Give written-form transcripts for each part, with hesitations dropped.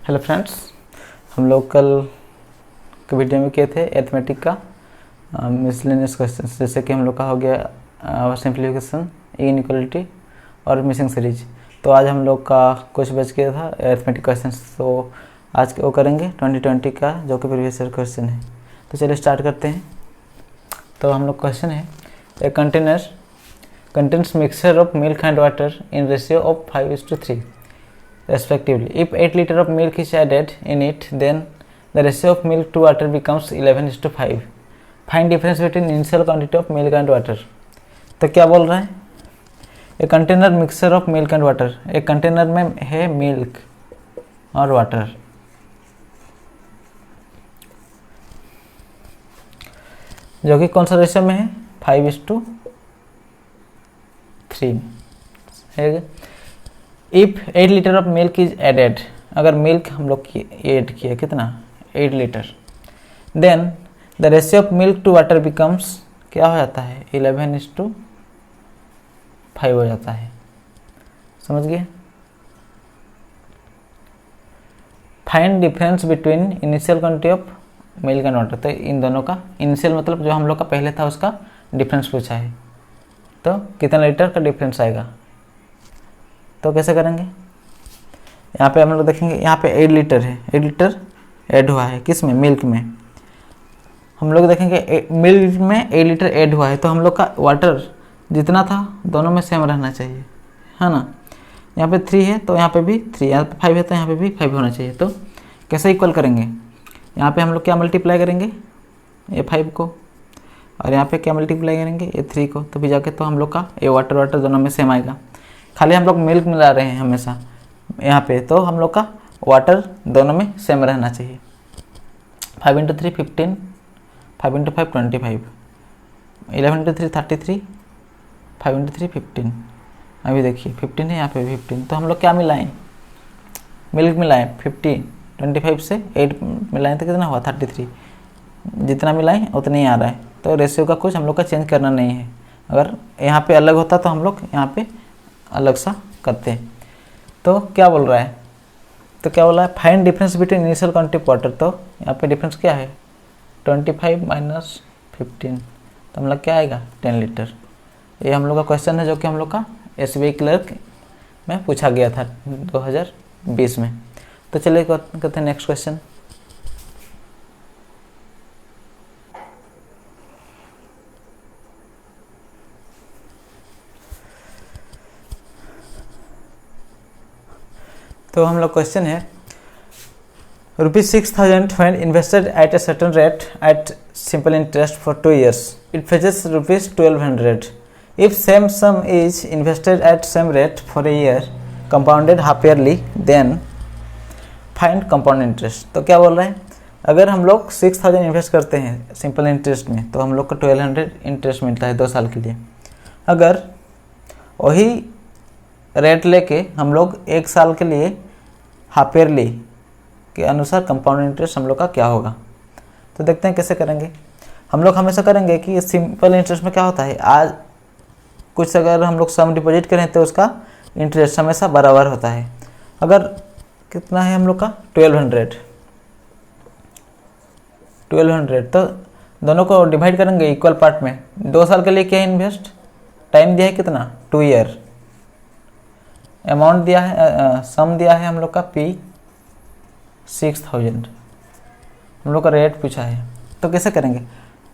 Hello friends, हम लोग कल के वीडियो में किए थे एथमेटिक का मिसलेनियस क्वेश्चन, जैसे कि हम लोग का हो गया सिंप्लीफिकेशन, इनइक्वालिटी और मिसिंग सीरीज। तो आज हम लोग का कुछ बच गया था एथमेटिक क्वेश्चन, तो आज वो करेंगे 2020 का जो कि प्रीवियस ईयर क्वेश्चन है। तो चलिए स्टार्ट करते हैं। तो हम लोग क्वेश्चन है, a container contains mixture of milk and water in ratio of 5:3 respectively. If 8 liters of milk is added in it, then the ratio of milk to water becomes 11:5. Find difference between initial quantity of milk and water. तो क्या बोल रहा है, a container mixture of milk and water, एक container में है milk और water, जो कि कौन सा रेशियो में है, 5:3 है। If 8 litre of milk is added, अगर मिल्क हम लोग ऐड किया कितना, 8 litre, then the ratio of milk to water becomes क्या हो जाता है, 11:5 हो जाता है। समझ गए। Find difference between initial quantity of milk and water, तो इन दोनों का इनिशियल मतलब जो हम लोग का पहले था उसका डिफरेंस पूछा है, तो कितना लीटर का डिफरेंस आएगा। तो कैसे करेंगे, यहाँ पे हम लोग देखेंगे, यहाँ पे 8 लीटर है, 8 लीटर ऐड हुआ है किस में, मिल्क में। हम लोग देखेंगे मिल्क में 8 लीटर ऐड हुआ है, तो हम लोग का वाटर जितना था दोनों में सेम रहना चाहिए, है ना। यहाँ पे 3 है तो यहाँ पे भी 3, यहाँ पे 5 है तो यहाँ पे भी 5 होना चाहिए। तो कैसे इक्वल करेंगे, यहाँ पे हम लोग क्या मल्टीप्लाई करेंगे, ये 5 को, और यहाँ पे क्या मल्टीप्लाई करेंगे, ये 3 को, तो भी जाके तो हम लोग का ये वाटर दोनों में सेम आएगा। खाली हम लोग मिल्क मिला रहे हैं हमेशा यहाँ पे, तो हम लोग का वाटर दोनों में सेम रहना चाहिए। 5 × 3 15, 5 × 5 25, 11 × 3 33, 5 × 3 15। अभी देखिए 15 है, यहाँ पे 15, तो हम लोग क्या मिलाएं, मिल्क मिलाएं 50, 25 से 8 मिलाएं तो कितना हुआ 33, जितना मिलाएं उतना ही आ रहा है। तो रेशियो का कुछ हम लोग का चेंज करना नहीं है, अगर यहाँ पे अलग होता तो हम लोग यहाँ पे अलग सा करते हैं। तो क्या बोल रहा है, तो क्या बोला है, find difference between initial quantity of water, तो यहाँ पे डिफरेंस क्या है, 25 - 15, तो हम लोग क्या आएगा 10 लीटर। ये हम लोग का क्वेश्चन है जो कि हम लोग का SBI क्लर्क में पूछा गया था 2020 में। तो चलिए करते हैं नेक्स्ट क्वेश्चन। तो हम लोग क्वेश्चन है, ₹6,000 when invested at a certain rate at simple interest for 2 years, it fetches ₹1,200. If same sum is invested at same rate for a year, compounded half yearly, then find compound interest. तो क्या बोल रहा है, अगर हम लोग 6,000 invest करते हैं सिंपल इंटरेस्ट में, तो हम लोग को 1,200 इंटरेस्ट मिलता है 2 साल के लिए। अगर वही रेट लेके हम लोग 1 साल के लिए हाफ ईयरली के अनुसार कंपाउंड इंटरेस्ट हम लोग का क्या होगा। तो देखते हैं कैसे करेंगे। हम लोग हमेशा करेंगे कि सिंपल इंटरेस्ट में क्या होता है, आज कुछ अगर हम लोग सम डिपॉजिट करें तो उसका इंटरेस्ट हमेशा बराबर होता है। अगर कितना है हम लोग का 1200, तो दोनों को डिवाइड करेंगे इक्वल पार्ट में। 2 साल के लिए क्या इन्वेस्ट, टाइम दिया है कितना, 2 ईयर, अमाउंट दिया है, सम दिया है हम लोग का P6000, हम लोग का रेट पूछा है। तो कैसे करेंगे,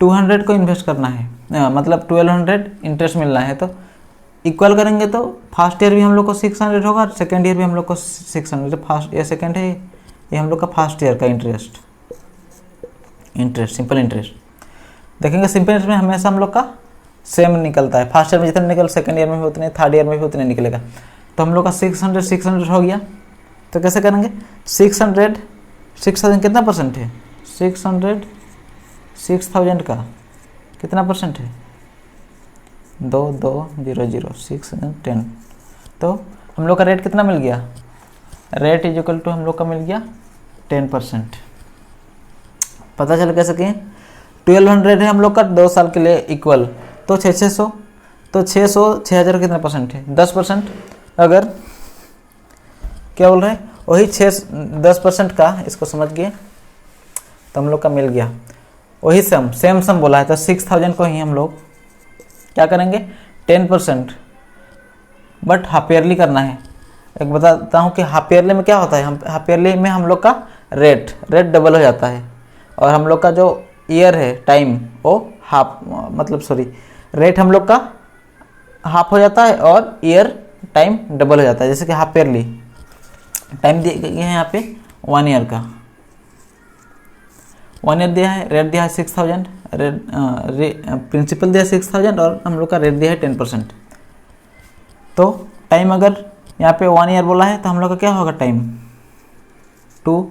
200 को इन्वेस्ट करना है, मतलब 1200 इंटरेस्ट मिलना है, तो इक्वल करेंगे तो फर्स्ट ईयर भी हम लोग को 600 होगा और सेकेंड ईयर भी हम लोग को 600। फर्स्ट ईयर सेकेंड है, ये हम लोग का फर्स्ट ईयर का इंटरेस्ट सिंपल इंटरेस्ट। देखेंगे सिंपल इंटरेस्ट में हमेशा हम लोग का सेम निकलता है, फर्स्ट ईयर में जितना निकल सेकेंड ईयर में भी उतने, थर्ड ईयर में भी उतने निकलेगा। तो हम लोग का 600 हो गया। तो कैसे करेंगे, 6,000 कितना परसेंट है, 6,000 का कितना परसेंट है, 2200, 6 10। तो हम लोग का रेट कितना मिल गया, रेट इज इक्वल टू हम लोग का मिल गया 10%। पता चल कैसे कि 1200 है हम लोग का 2 साल के लिए इक्वल, तो 600, तो 600 6000 कितना परसेंट है, 10%। अगर क्या बोल रहा है, वही 10% का इसको समझ गए तो हम लोग का मिल गया। वही सेम सम बोला है तो 6000 को ही हम लोग क्या करेंगे 10%, बट हाफ ईयरली करना है। एक बताता हूँ कि हाफ ईयरली में क्या होता है, हाफ ईयरली में हम लोग का रेट डबल हो जाता है और हम लोग का जो ईयर है टाइम वो हाफ मतलब सॉरी रेट हम लोग का हाफ हो जाता है और ईयर टाइम डबल हो जाता है। जैसे कि हाफ ईयरली टाइम दिए गए हैं यहाँ पे 1 ईयर का, 1 ईयर दिया है, रेट दिया है 6000, प्रिंसिपल दिया है 6000 और हम लोग का रेट दिया है 10%। तो टाइम अगर यहाँ पे 1 ईयर बोला है तो हम लोग का क्या होगा टाइम 2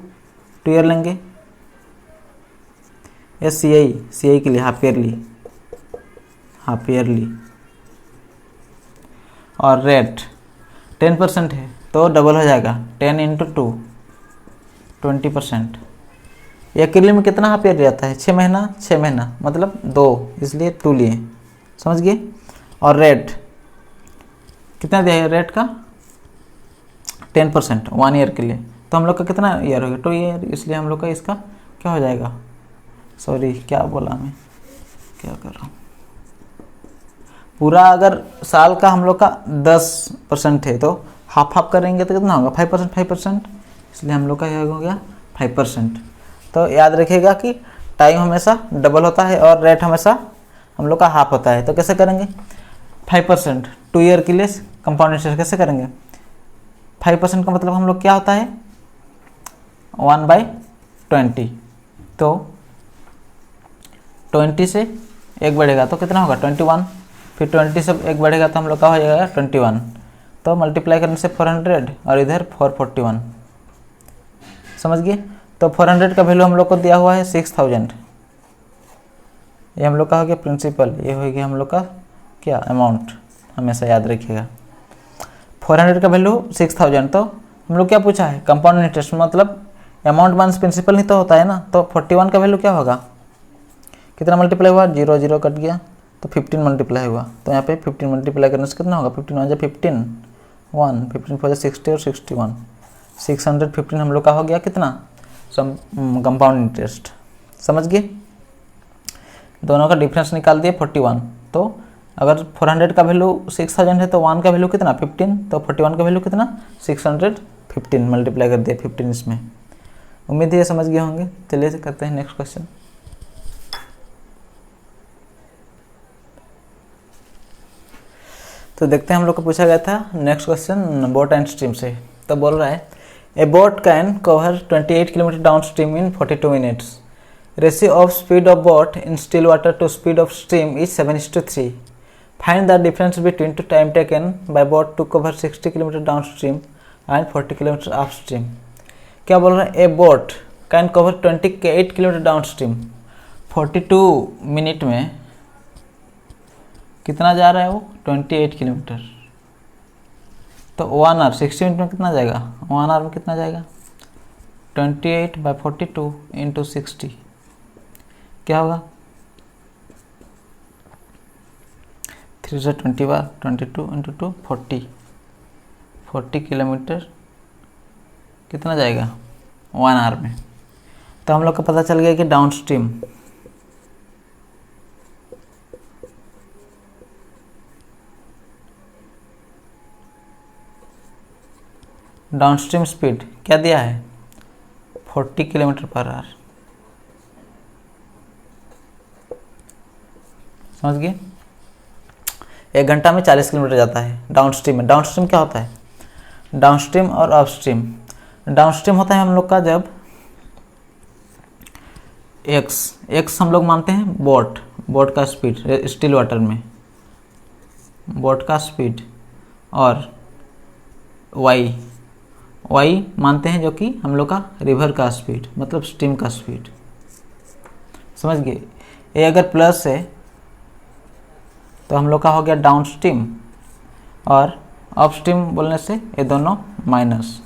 ईयर लेंगे। या सी आई के लिए हाफ ईयरली और रेट 10% है तो डबल हो जाएगा 10 × 2 20%। एक ईयरली में कितना हाफ ईयर रहता है 6 महीना मतलब 2, इसलिए 2 लिए, समझ गए। और रेट कितना दिया है रेट का 10% 1 ईयर के लिए, तो हम लोग का कितना ईयर हो गया 2 ईयर, इसलिए हम लोग का इसका क्या हो जाएगा, सॉरी क्या बोला मैं, क्या कर रहा हूँ, पूरा अगर साल का हम लोग का 10% है तो हाफ करेंगे तो कितना होगा 5%, इसलिए हम लोग का यह हो गया 5%। तो याद रखिएगा कि टाइम हमेशा डबल होता है और रेट हमेशा हम लोग का हाफ होता है। तो कैसे करेंगे 5% 2 ईयर के लिए कंपाउंड इंटरेस्ट कैसे करेंगे, 5% का मतलब हम लोग क्या होता है 1/20, तो 20 से 1 बढ़ेगा तो कितना होगा 21, फिर 20 से 1 बढ़ेगा तो हम लोग का हो जाएगा 21, तो मल्टीप्लाई करने से 400 और इधर 441, समझ गए। तो 400 का वैल्यू हम लोग को दिया हुआ है 6000, ये हम लोग का हो गया प्रिंसिपल, ये हो गया हम लोग का क्या अमाउंट, हमेशा याद रखिएगा। 400 का वैल्यू 6000, तो हम लोग क्या पूछा है कंपाउंड इंटरेस्ट, मतलब अमाउंट माइनस प्रिंसिपल ही तो होता है ना। तो 41 का वैल्यू क्या होगा, कितना मल्टीप्लाई हुआ 0 0 कट गया तो 15 मल्टीप्लाई हुआ, तो यहाँ पे 15 मल्टीप्लाई करने से कितना होगा 15 1 15 1 15 4 60 और 61 615 हम लोग का हो गया कितना कंपाउंड इंटरेस्ट, समझ गए। दोनों का डिफरेंस निकाल दिए 41, तो अगर 400 का वैल्यू 6000 है तो 1 का वैल्यू कितना 15, तो 41 का वैल्यू कितना 615 मल्टीप्लाई कर दिया 15 इसमें। उम्मीद है समझ गए होंगे। चलिए करते हैं नेक्स्ट क्वेश्चन। तो देखते हैं हम लोग को पूछा गया था next question boat and stream से। तो बोल रहा है a boat can cover 28 kilometre downstream in 42 minutes, ratio of speed of boat in still water to speed of stream is 7:3, find the difference between two time taken by boat to cover 60 kilometre downstream and 40 kilometre upstream. क्या बोल रहा है a boat can cover 28 kilometre down stream, 42 minute में कितना जा रहा है वो 28 किलोमीटर, तो 1 आवर 60 मिनट में कितना जाएगा 1 आवर में कितना जाएगा 28/42 × 60 क्या होगा 3 से 20 बार 22 × 2 40 किलोमीटर कितना जाएगा 1 आवर में। तो हम लोग को पता चल गया कि डाउन स्ट्रीम डाउनस्ट्रीम स्पीड क्या दिया है 40 किलोमीटर पर आवर, समझ गए। 1 घंटा में 40 किलोमीटर जाता है डाउनस्ट्रीम में। डाउनस्ट्रीम क्या होता है डाउनस्ट्रीम और अपस्ट्रीम। डाउनस्ट्रीम होता है हम लोग का जब एक्स हम लोग मानते हैं बोट का स्पीड स्टिल वाटर में बोट का स्पीड, और वाई मानते हैं जो कि हम लोग का रिवर का स्पीड मतलब स्ट्रीम का स्पीड, समझ गए। ये अगर प्लस है तो हम लोग का हो गया डाउन स्ट्रीम, और अप स्ट्रीम बोलने से ये दोनों minus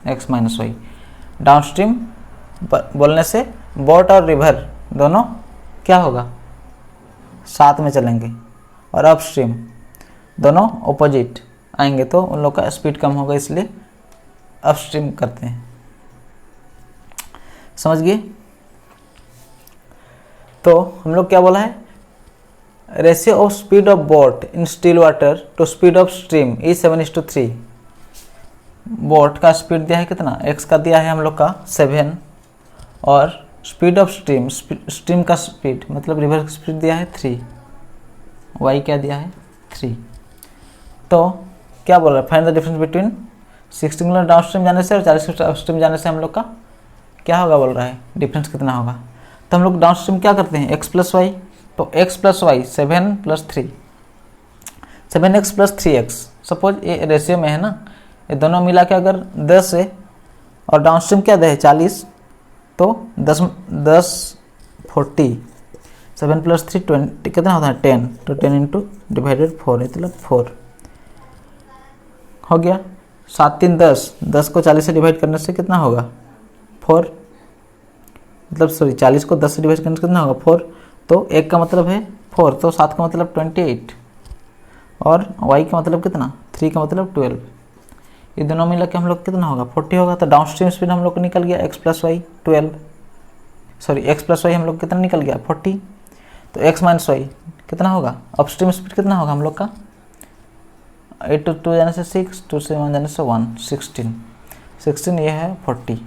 X minus Y. Downstream बोलने से बोट और रिवर दोनों क्या होगा साथ में चलेंगे, और अप स्ट्रीम दोनों ऑपोजिट आएंगे तो उन लोग का स्पीड कम होगा, इसलिए अपस्ट्रीम करते हैं। समझ गए? तो हम लोग क्या बोला है, ratio of speed of boat in still water to speed of stream is 7:3। Boat का स्पीड दिया है कितना, x का दिया है हम लोग का 7, और स्पीड ऑफ स्ट्रीम, स्ट्रीम का स्पीड मतलब रिवर की स्पीड दिया है 3, y क्या दिया है 3। तो क्या बोल रहा है, find the difference between 60 kilometre down stream जाने से और 40 किलोमीटर अपस्ट्रीम जाने से हम लोग का क्या होगा, बोल रहा है डिफरेंस कितना होगा। तो हम लोग डाउन स्ट्रीम क्या करते हैं, x प्लस वाई, तो x plus Y 7 plus 3, 7x plus 3x, suppose ये रेशियो में है ना, ये दोनों मिला के अगर 10 है और डाउन स्ट्रीम क्या है 40, तो 10 40, 7 प्लस 3 20 कितना होता है 10, तो 10 इंटू डिवाइडेड 4 मतलब 4 हो गया। 7 3 10, 10 को 40 से डिवाइड करने से कितना होगा 4, मतलब सॉरी 40 को 10 से डिवाइड करने से कितना होगा 4, तो 1 का मतलब है 4, तो 7 का मतलब 28, और y का मतलब कितना 3 का मतलब 12, ये दोनों मिला के हम लोग कितना होगा 40 होगा। तो डाउन स्ट्रीम स्पीड हम लोग को निकल गया x plus Y 12, sorry x plus Y हम लोग कितना निकल गया 40, तो x माइनस वाई कितना होगा, अपस्ट्रीम स्पीड कितना होगा हम लोग का 8 to 2 जाने से 6, 2 से 1 जाने से 1, 16 ये है 40।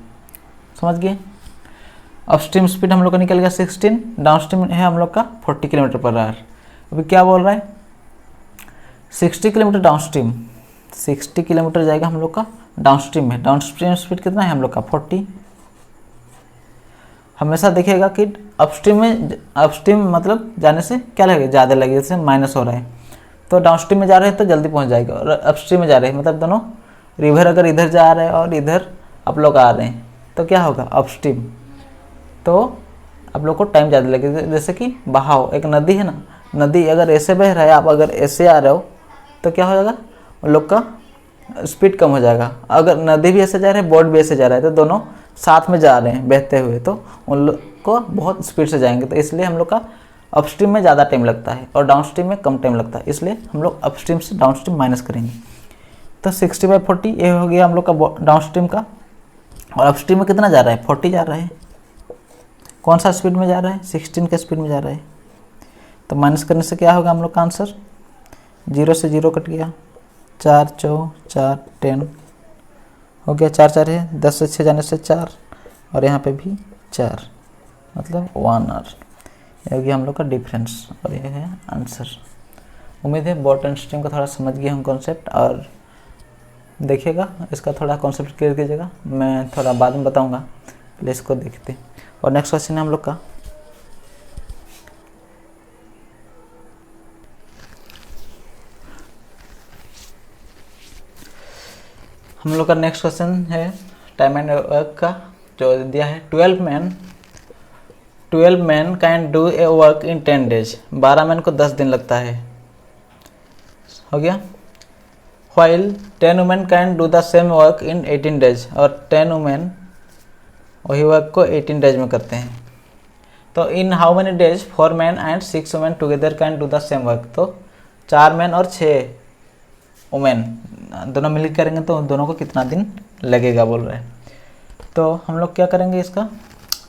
समझ गए? अपस्ट्रीम स्पीड हम लोग का निकल गया 16, डाउन स्ट्रीम है हम लोग का 40 किलोमीटर पर आवर। अभी क्या बोल रहा है 60 किलोमीटर डाउन स्ट्रीम, 60 किलोमीटर जाएगा हम लोग का डाउन स्ट्रीम में, डाउन स्ट्रीम स्पीड कितना है हम लोग का 40। हमेशा देखिएगा कि अपस्ट्रीम में, अपस्ट्रीम मतलब जाने से क्या लगेगा ज़्यादा लगेगा, जैसे माइनस हो रहा है, तो डाउनस्ट्रीम में जा रहे हैं तो जल्दी पहुंच जाएगा, और अपस्ट्रीम में जा रहे हैं मतलब दोनों रिवर अगर इधर जा रहे हैं और इधर आप लोग आ रहे हैं तो क्या होगा अपस्ट्रीम, तो आप लोग को टाइम ज़्यादा लगेगा। जैसे कि बहाव, एक नदी है ना, नदी अगर ऐसे बह रहा है, आप अगर ऐसे आ रहे हो तो क्या हो जाएगा उन लोग का स्पीड कम हो जाएगा। अगर नदी भी ऐसे जा रहा है, बोट भी ऐसे जा रहा है, तो दोनों साथ में जा रहे हैं बहते हुए, तो उन लोग को बहुत स्पीड से जाएंगे, तो इसलिए हम लोग का अपस्ट्रीम में ज़्यादा टाइम लगता है और डाउनस्ट्रीम में कम टाइम लगता है, इसलिए हम लोग अपस्ट्रीम से डाउनस्ट्रीम माइनस करेंगे। तो 60/40 ये हो गया हम लोग का डाउनस्ट्रीम का, और अपस्ट्रीम में कितना जा रहा है 40 जा रहा है, कौन सा स्पीड में जा रहा है 16 के स्पीड में जा रहा है। तो माइनस करने से क्या होगा हम लोग का आंसर, 0 से 0 कट गया, 4 4 4 10 हो गया, 4 4 है, 10 से 6 जाने से 4, और यहाँ पे भी 4 मतलब 1 आवर। ये हो गया हम लोग का डिफरेंस, और ये है आंसर। उम्मीद है बोट एंड स्ट्रीम का थोड़ा समझ गए हम कॉन्सेप्ट, और देखिएगा इसका थोड़ा कॉन्सेप्ट क्लियर कीजिएगा, मैं थोड़ा बाद में बताऊंगा, पहले इसको देखते हैं। और नेक्स्ट क्वेश्चन है हम लोग का, हम लोग का नेक्स्ट क्वेश्चन है टाइम एंड वर्क का, जो दिया है 12 man can do a work in 10 days, 12 man को 10 दिन लगता है, हो गया। While 10 women can do the same work in 18 days, और 10 वुमेन वही वर्क को 18 डेज में करते हैं। तो in how many days 4 man and 6 women together can do the same work, तो 4 मैन और 6 वुमेन दोनों मिलकर करेंगे तो दोनों को कितना दिन लगेगा बोल रहे हैं। तो हम लोग क्या करेंगे, इसका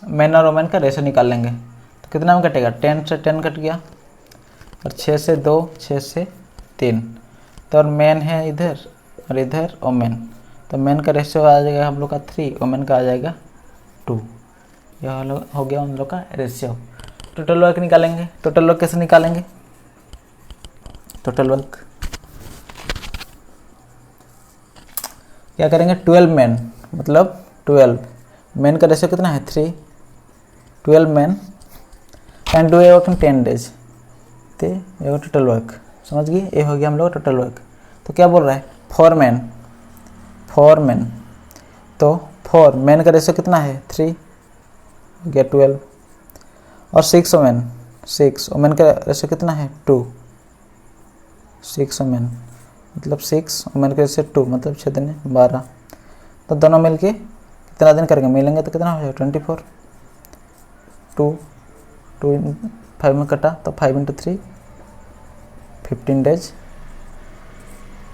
मैन और वुमेन का रेशो निकाल लेंगे, तो कितना में कटेगा 10 से 10 कट गया, और 6 से 2, 6 से 3, तो और मैन है इधर और इधर वुमेन, तो मैन का रेशियो आ जाएगा हम लोग का 3, वुमेन का आ जाएगा 2, यह हो गया हम लोग का रेशियो। टोटल वर्क निकालेंगे, टोटल वर्क कैसे निकालेंगे, टोटल वर्क क्या करेंगे, 12 मैन मतलब 12 मैन का रेशियो कितना है 3, 12 man can do a work in 10 days, तो ये टोटल वर्क समझ गए, ये हो गया हम लोग टोटल वर्क। तो क्या बोल रहा है 4 मैन, तो 4 मैन का रेशियो कितना है 3, हो गया 12, और 6 वुमेन, 6 वुमेन का रेशियो कितना है 2, 6 वुमेन मतलब 6 वुमेन का रेशियो 2 मतलब 6 दिन 12, तो दोनों मिलके कितना दिन करेंगे, मिलेंगे तो कितना हो जाएगा 24, 2 5 में कटा तो 5 × 3 15 डेज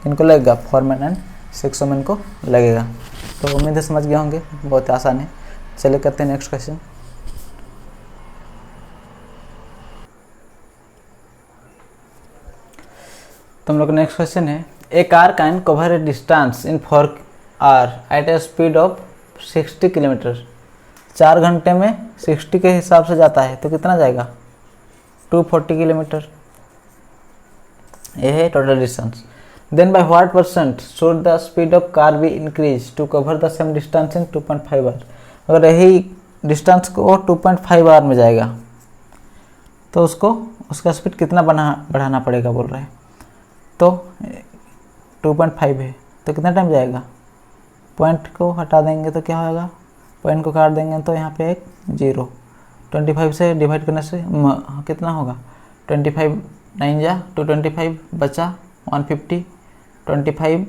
इनको लगेगा, 4 मैन एंड 6 वुमेन को लगेगा। तो उम्मीद है समझ गए होंगे, बहुत आसान है। चलिए करते हैं नेक्स्ट क्वेश्चन। तो हम लोग का नेक्स्ट क्वेश्चन है, a car can cover a distance in 4 hour at a speed of 60 kilometre. 4 घंटे में 60 के हिसाब से जाता है तो कितना जाएगा? 240 किलोमीटर। ये है total distance. Then by what percent should the speed of car be increase to cover the same distance in 2.5 hour. अगर यही डिस्टेंस को 2.5 आवर में जाएगा तो उसको उसका स्पीड कितना बढ़ाना पड़ेगा बोल रहे हैं। तो 2.5 है तो कितना टाइम जाएगा? पॉइंट को हटा देंगे तो क्या होगा? पॉइंट को काट देंगे तो यहाँ पे एक 0। 25 से डिवाइड करने से कितना होगा? 25 9 जा 225 बचा 150, 25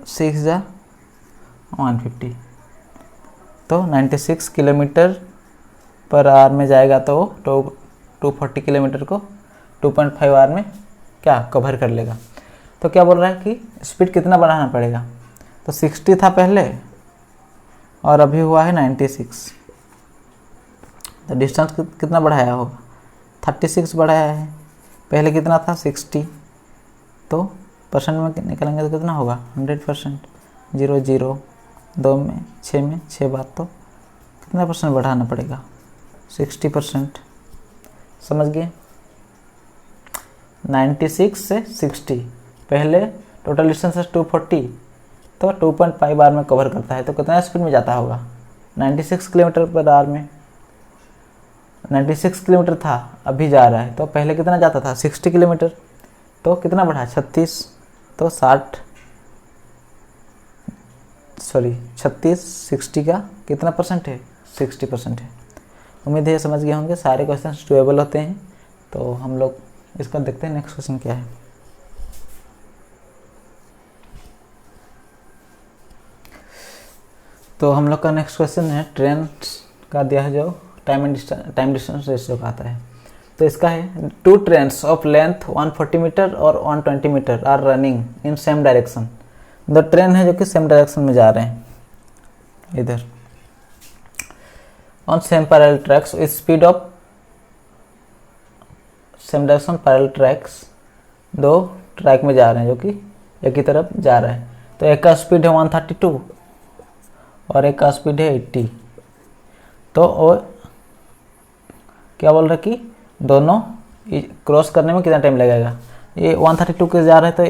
6 जा 150, तो 96 किलोमीटर पर आवर में जाएगा तो 240 किलोमीटर को 2.5 आवर में क्या कवर कर लेगा। तो क्या बोल रहा है कि स्पीड कितना बढ़ाना पड़ेगा? तो 60 था पहले और अभी हुआ है 96, तो डिस्टेंस कितना बढ़ाया होगा? 36 बढ़ाया है। पहले कितना था? 60, तो परसेंट में निकलेंगे तो कितना होगा? 100%। 0 0 2 में 6 बार, तो कितना परसेंट बढ़ाना पड़ेगा? 60%। समझ गए? 96 से 60, पहले टोटल डिस्टेंस है 240, तो 2.5 बार में कवर करता है तो कितना स्पीड में जाता होगा? 96 किलोमीटर पर आवर में। 96 किलोमीटर था, अभी जा रहा है, तो पहले कितना जाता था? 60 किलोमीटर, तो कितना बढ़ा? 36, तो 36 60 का कितना परसेंट है? 60% है। उम्मीद है समझ गए होंगे, सारे क्वेश्चन डुएबल होते हैं। तो हम लोग इसका देखते हैं नेक्स्ट क्वेश्चन क्या है। तो हम लोग का नेक्स्ट क्वेश्चन है, ट्रेन का दिया है जो टाइम डिस्टेंस रेशियो का आता है। तो इसका है, 2 ट्रेन्स ऑफ लेंथ 140 मीटर और 120 metre are running in same direction. 2 train है जो कि सेम डायरेक्शन में जा रहे हैं इधर, on same parallel tracks with speed of same direction parallel tracks. 2 track में जा रहे हैं जो कि एक ही तरफ जा रहे हैं। तो एक का स्पीड है 132 और एक का स्पीड है 80। तो और क्या बोल रहा है कि दोनों क्रॉस करने में कितना टाइम लगेगा? ये 132 के जा रहे हैं तो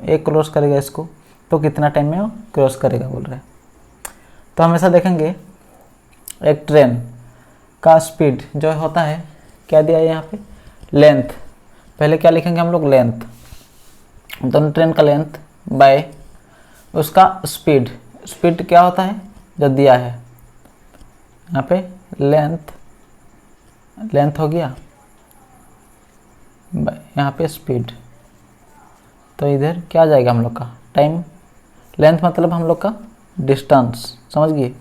ये क्रॉस करेगा इसको, तो कितना टाइम में वो क्रॉस करेगा बोल रहे हैं। तो हमेशा देखेंगे एक ट्रेन का स्पीड जो होता है, क्या दिया है यहाँ पे? लेंथ। पहले क्या लिखेंगे हम लोग? लेंथ। दोनों ट्रेन का लेंथ बाय उसका स्पीड। स्पीड क्या होता है जो दिया है यहाँ पे? लेंथ हो गया, यहाँ पे स्पीड। तो इधर क्या आ जाएगा हम लोग का? टाइम। लेंथ मतलब हम लोग का डिस्टेंस, समझ गए?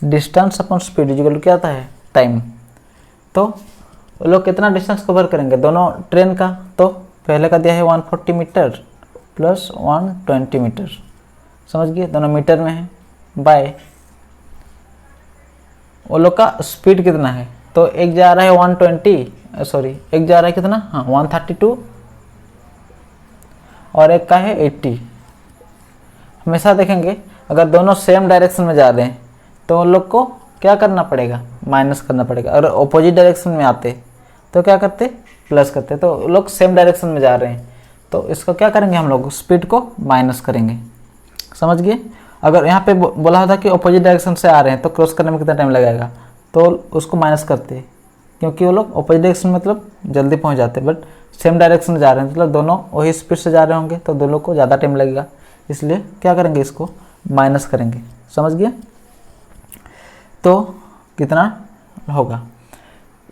डिस्टेंस अपॉन स्पीड इक्वल क्या आता है? टाइम। तो वो लोग कितना डिस्टेंस कवर करेंगे दोनों ट्रेन का? तो पहले का दिया है 140 मीटर प्लस 120 मीटर, समझ गए? दोनों मीटर में है, बाय वो लोग का स्पीड कितना है? तो एक जा रहा है 120, एक जा रहा है कितना? हाँ 132 और एक का है 80। हमेशा देखेंगे अगर दोनों सेम डायरेक्शन में जा रहे हैं तो उन लोग को क्या करना पड़ेगा? माइनस करना पड़ेगा। अगर ऑपोजिट डायरेक्शन में आते तो क्या करते? प्लस करते। तो लोग सेम डायरेक्शन में जा रहे हैं तो इसको क्या करेंगे हम लोग? स्पीड को माइनस करेंगे, समझ गए? अगर यहाँ पे बोला था कि ऑपोजिट डायरेक्शन से आ रहे हैं तो क्रॉस करने में कितना टाइम लगेगा, तो उसको माइनस करते हैं, क्योंकि वो लोग ऑपोजिट डायरेक्शन मतलब जल्दी पहुँच जाते हैं, बट सेम डायरेक्शन में जा रहे हैं मतलब दोनों वही स्पीड से जा रहे होंगे तो दोनों को ज़्यादा टाइम लगेगा, इसलिए क्या करेंगे? इसको माइनस करेंगे, समझ गए? तो कितना होगा?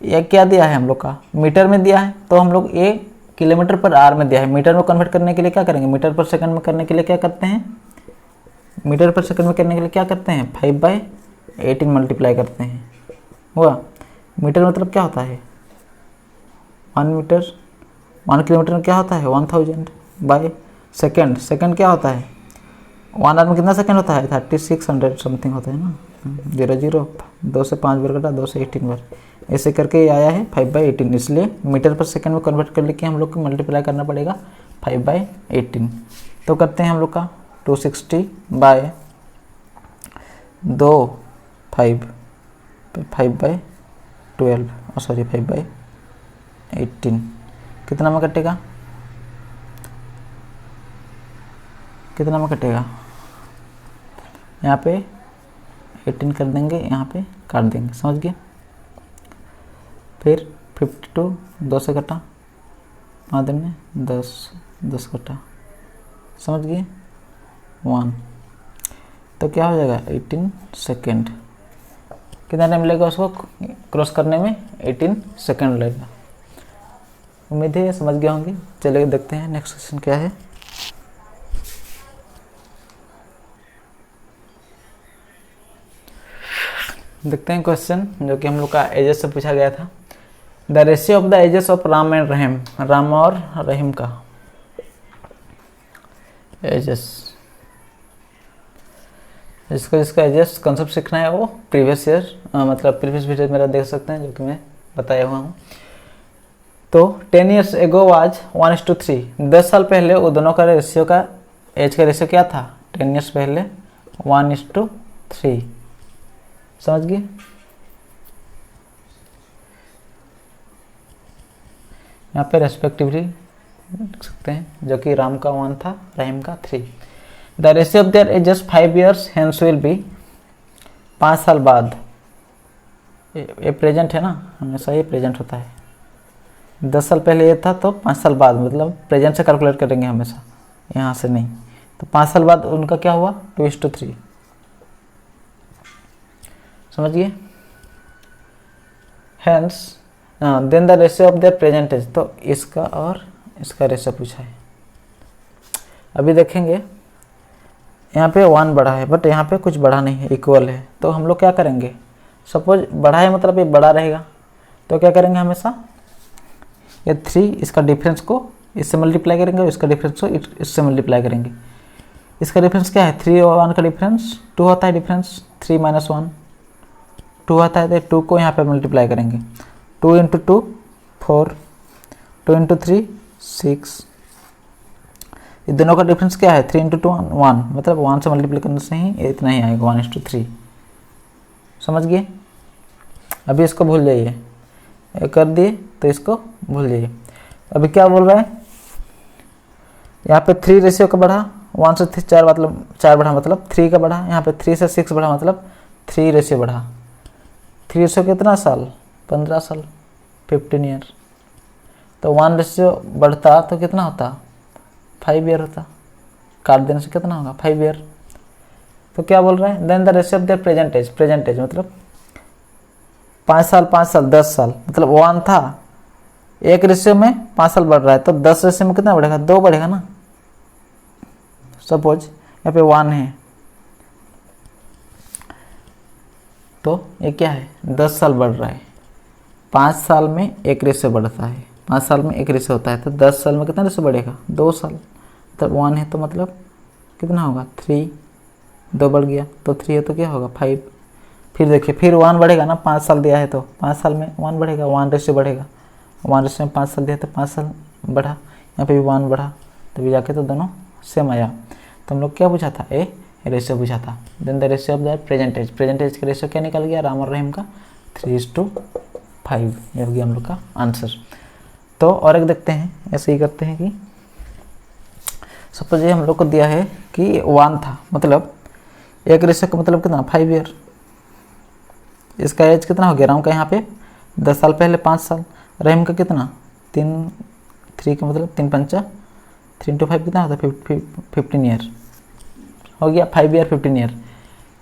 ये क्या दिया है हम लोग का? मीटर में दिया है, तो हम लोग ये किलोमीटर पर आवर में दिया है। मीटर में कन्वर्ट करने के लिए क्या करेंगे? मीटर पर सेकंड में करने के लिए क्या करते हैं? मीटर पर सेकंड में करने के लिए क्या करते हैं? 5/18 मल्टीप्लाई करते हैं, हुआ। मीटर मतलब क्या होता है? 1 मीटर। 1 किलोमीटर में क्या होता है? 1000 बाय सेकंड। सेकंड क्या होता है? 1 आवर में कितना सेकंड होता है? 3600 समथिंग होता है ना। 0 2 से 5 बार कटा, 2 से 18 बार, ऐसे करके ये आया है 5/18। इसलिए मीटर पर सेकंड में कन्वर्ट कर लेके हम लोग को मल्टीप्लाई करना पड़ेगा 5/18। तो करते हैं हम लोग का 5/18 कितना में कटेगा? कितना में कटेगा? यहाँ पे 18 कर देंगे, यहाँ पे काट देंगे, समझ गए? फिर 52 2 से कटा, 5 दिन में 10 कटा, समझ गए? 1 तो क्या हो जाएगा? 18 सेकेंड। कितना टाइम लगेगा उसको क्रॉस करने में? 18 सेकेंड लगेगा। उम्मीद है समझ गए होंगे। चलिए देखते हैं नेक्स्ट क्वेश्चन क्या है। देखते हैं क्वेश्चन जो कि हम लोग का एजेस से पूछा गया था। The ratio of the ages of Ram and Rahim, Ram और रहीम का एजेस, जिसका एजेस कंसेप्ट सीखना है वो प्रीवियस ईयर मतलब प्रीवियस वीडियो मेरा देख सकते हैं जो कि मैं बताया हुआ हूँ। तो 10 years ago वाज 1:3, 10 साल पहले वो दोनों का रेशियो का एज का रेशियो क्या था? 10 years पहले 1:3, समझ गए? यहाँ पे रेस्पेक्टिवली लिख सकते हैं, जो कि राम का 1 था, रहीम का 3। The ratio of there edges 5 years hence will be, 5 साल बाद, ये प्रेजेंट है ना, हमेशा ये प्रेजेंट होता है। 10 साल पहले ये था तो 5 साल बाद, मतलब प्रेजेंट से कैलकुलेट करेंगे हमेशा, यहाँ से नहीं। तो 5 साल बाद उनका क्या हुआ? 2:3, समझिए? Hence then the ratio of the present age, तो इसका और इसका रेशियो पूछा है। अभी देखेंगे यहाँ पे 1 बढ़ा है बट यहाँ पे कुछ बढ़ा नहीं है, इक्वल है। तो हम लोग क्या करेंगे? सपोज बढ़ा है मतलब ये बड़ा रहेगा, तो क्या करेंगे? हमेशा ये 3 इसका डिफरेंस को इससे मल्टीप्लाई करेंगे और इसका डिफरेंस को इससे मल्टीप्लाई करेंगे। इसका डिफरेंस क्या है? 3 और 1 का डिफरेंस 2 होता है। डिफरेंस 3 - 1 2 आता है, तो 2 को यहाँ पे मल्टीप्लाई करेंगे। 2 × 2 4, 2 × 3 6। ये दोनों का डिफरेंस क्या है? 3 × 2 1, मतलब 1 से मल्टीप्लाई करने से ही इतना ही आएगा 1:3, समझ गए? अभी इसको भूल जाइए, कर दिए तो इसको भूल जाइए। अभी क्या बोल रहा है? यहाँ पे 3 रेशियो का बढ़ा, 1 से 4 मतलब 4 बढ़ा, मतलब 3 का बढ़ा। यहाँ पे 3 से 6 बढ़ा, मतलब 3 रेशियो बढ़ा। 3 रेशियो कितना साल? 15 साल, 15 ईयर। तो 1 रेशियो बढ़ता तो कितना होता? 5 ईयर होता। काट देने से कितना होगा? 5 ईयर। तो क्या बोल रहे हैं? Then the ratio of their present age, present age मतलब 5 साल 5 साल 10 साल, मतलब 1 था, एक रेशियो में 5 साल बढ़ रहा है, तो 10 रेशियो में कितना बढ़ेगा? 2 बढ़ेगा ना। सपोज यहाँ पे 1 है, तो ये क्या है? 10 साल बढ़ रहा है। 5 साल में एक रेशियो बढ़ता है, 5 साल में एक रेशियो होता है, तो 10 साल में कितना रेशियो बढ़ेगा? 2 साल। मतलब 1 है तो मतलब कितना होगा? 3, 2 बढ़ गया तो 3 है तो क्या होगा? 5। फिर देखिए, फिर 1 बढ़ेगा ना, 5 साल दिया है तो 5 साल में 1 बढ़ेगा, 1 रेशियो बढ़ेगा। 1 रेशियो में 5 साल दिया तो 5 साल बढ़ा, यहाँ पे भी 1 बढ़ा, तभी जाके तो दोनों सेम आया। तो हम लोग क्या पूछा था? ए रेशियो पूछा था। Then the ratio of the present age, present age का रेशियो क्या निकल गया? राम और रहीम का 3:5, ये हो गया हम लोग का आंसर। तो और एक देखते हैं, ऐसे ही करते हैं कि सपोज ये हम लोग को दिया है कि 1 था, मतलब एक रेशियो का मतलब कितना? 5 ईयर। इसका एज कितना हो गया? राम का यहाँ पे 10 साल पहले 5 साल, रहीम का कितना? 3 का मतलब 3 × 5 3 × 5 कितना होता है? 15 ईयर हो गया। 5 ईयर 15 ईयर।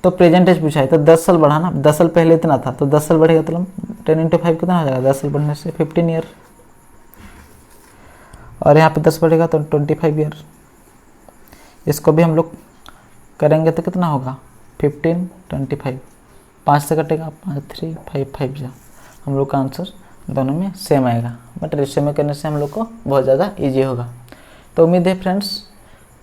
तो प्रेजेंट एज पूछा है तो 10 साल बढ़ा ना, 10 साल पहले इतना था तो 10 साल बढ़ेगा, तो 10 × 5 कितना हो जाएगा? 10 साल बढ़ने से 15 ईयर, और यहाँ पे 10 बढ़ेगा तो 25 ईयर। इसको भी हम लोग करेंगे तो कितना होगा? 15 25, 5 से कटेगा 5 3 5 5 जा, हम लोग का आंसर दोनों में सेम आएगा, बट रेशियो में करने से हम लोग को बहुत ज़्यादा ईजी होगा। तो उम्मीद है फ्रेंड्स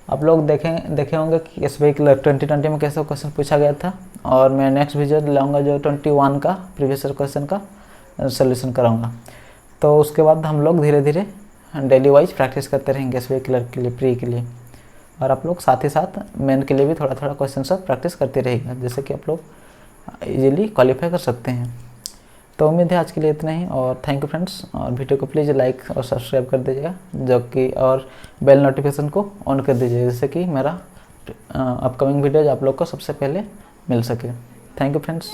आप लोग देखे होंगे कि SBI क्लर्क 2020 में कैसा क्वेश्चन पूछा गया था, और मैं नेक्स्ट वीडियो लाऊंगा जो 21 का प्रीवियस ईयर क्वेश्चन का सोल्यूशन कराऊंगा। तो उसके बाद हम लोग धीरे धीरे डेली वाइज प्रैक्टिस करते रहेंगे SBI क्लर्क के लिए, प्री के लिए, और आप लोग साथ ही साथ मेन के लिए भी थोड़ा थोड़ा क्वेश्चन सब प्रैक्टिस करते रहेगा, जैसे कि आप लोग इजीली क्वालिफाई कर सकते हैं। तो उम्मीद है आज के लिए इतना ही, और थैंक यू फ्रेंड्स। और वीडियो को प्लीज़ लाइक और सब्सक्राइब कर दीजिएगा, जो कि और बेल नोटिफिकेशन को ऑन कर दीजिए, जिससे कि मेरा अपकमिंग वीडियोज आप लोग को सबसे पहले मिल सके। Thank you friends.